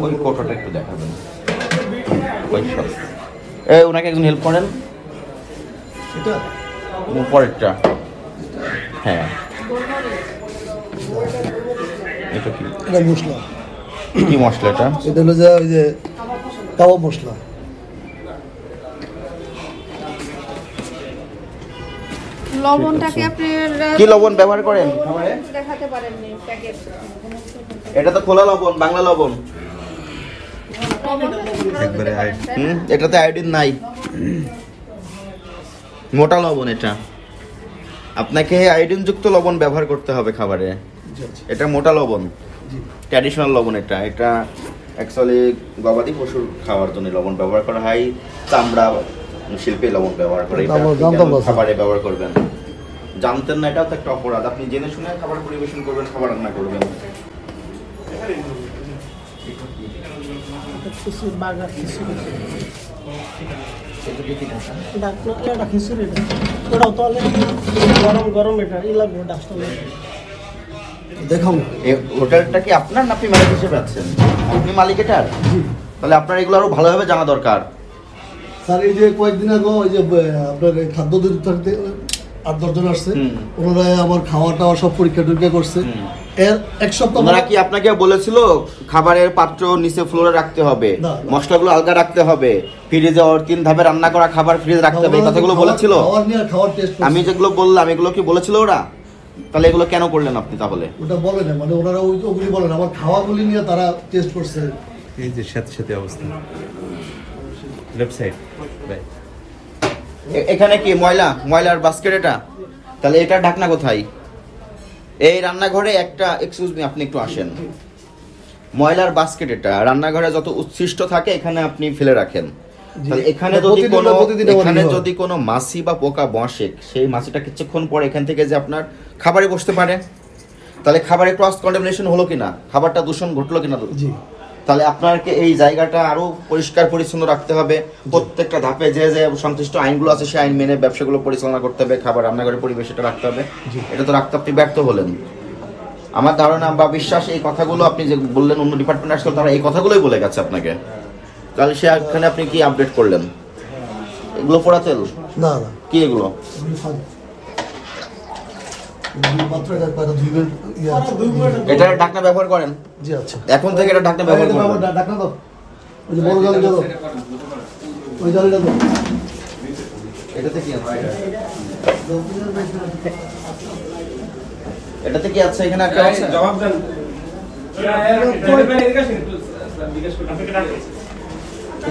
ওই কোটোটা একটু দেখাবেন। ওনাকে একজন হেল্প করেন, এটা পরেরটা। হ্যাঁ, এটা কি? এটা মশলা। কি মশলা এটা? এটা হলো যে ওই যে কাবাব মশলা। লবণটাকে আপনি কি লবণ ব্যবহার করেন? দেখাতে পারেননি প্যাকেট। এটা তো খোলা লবণ, বাংলা লবণ। এটাতে আয়োডিন নাই, মোটা লবণ। এটা আপনাকে আয়োডিন যুক্ত লবণ ব্যবহার করতে হবে খাবারে। এটা মোটা লবণ, ট্র্যাডিশনাল লবণ। এটা এটা অ্যাকচুয়ালি গবাদি পশুর খাওয়ার জন্য লবণ ব্যবহার করা হয়। চামড়া শিল্পে লবণ ব্যবহার করে। এটা খাবারে ব্যবহার করবেন, জানতেন না? এটাও তো একটা অপরাধ। আপনি জেনে শুনে খাবার পরিবেশন করবেন, খাবার রান্না করবেন। দেখুন, হোটেলটা কি আপনার না আপনি মালিক হিসেবে আছেন? আপনি মালিক এটার? তাহলে আপনার এগুলো আরো ভালোভাবে জানা দরকার। স্যার এই যে কয়েকদিন আগে ওই যে আপনার খাদ্য অধিদপ্তর থেকে 8-10 জন আসছে, ওনারা আমার খাওয়া টাওয়া সব পরীক্ষা টরীক্ষা করছে। এর এক সপ্তাহ ওনারা কি আপনাকে বলেছিল খাবারের পাত্র নিচে ফ্লোরে রাখতে হবে, মশলাগুলো আলগা রাখতে হবে, ফ্রিজে 3 ধাপে রান্না করা খাবার ফ্রিজে রাখতে হবে, এই কথাগুলো বলেছিল? আমি যেগুলো বললাম এগুলো কি বলেছিল ওরা? তাহলে এগুলো কেন করলেন আপনি তাহলে? ওটা বলে না, মানে ওনারা ওগুলি বলেন, আমার খাওয়াগুলি নিয়ে তারা টেস্ট করছে। এই যে সাথে সাথে অবস্থা লেফট সাইড। এখানে কি ময়লার বাস্কেট এটা? তাহলে এটা ঢাকনা কোথায়? এই রান্নাঘরে একটা, এক্সকিউজ মি, আপনি একটু আসেন। ময়লার বাস্কেট এটা, রান্নাঘরে যত উচ্ছিষ্ট থাকে এখানে আপনি ফেলে রাখেন। তাহলে এখানে যদি কোনো মাছি বা পোকা বসে, সেই মাছিটা কিছুক্ষণ পরে এখান থেকে যে আপনার খাবারে বসতে পারে, তাহলে খাবারে ক্রস কন্টামিনেশন হলো কিনা, খাবারটা দূষণ ঘটলো কিনা? তাহলে আপনাকে এই জায়গাটা আরো পরিষ্কার পরিচ্ছন্ন রাখতে হবে। প্রত্যেকটা ধাপে যে যে সংশ্লিষ্ট আইনগুলো আছে সেই আইন মেনে ব্যবসাগুলো পরিচালনা করতে হবে, খাবার রান্নাঘরের পরিবেশটা রাখতে হবে। এটা তো রাখতে আপনি ব্যর্থ হলেন। আমার ধারণা বা বিশ্বাস, এই কথাগুলো আপনি যে বললেন অন্য ডিপার্টমেন্ট আসলে তারা এই কথাগুলোই বলে গেছে আপনাকে। তাহলে সেখানে আপনি কি আপডেট করলেন? এগুলো পোড়া তেল না, কি এগুলো? এটা ঢাকনা ব্যবহার করেন? জি আচ্ছা, এখন থেকে এটা ঢাকনা ব্যবহার করবেন। ঢাকনা দাও, ওই যে বড় জালি দাও, ওই জালিটা দাও। এটাতে কি আছে? এটাতে কি আছে? এখানে একটা আছে, জবাব দেন।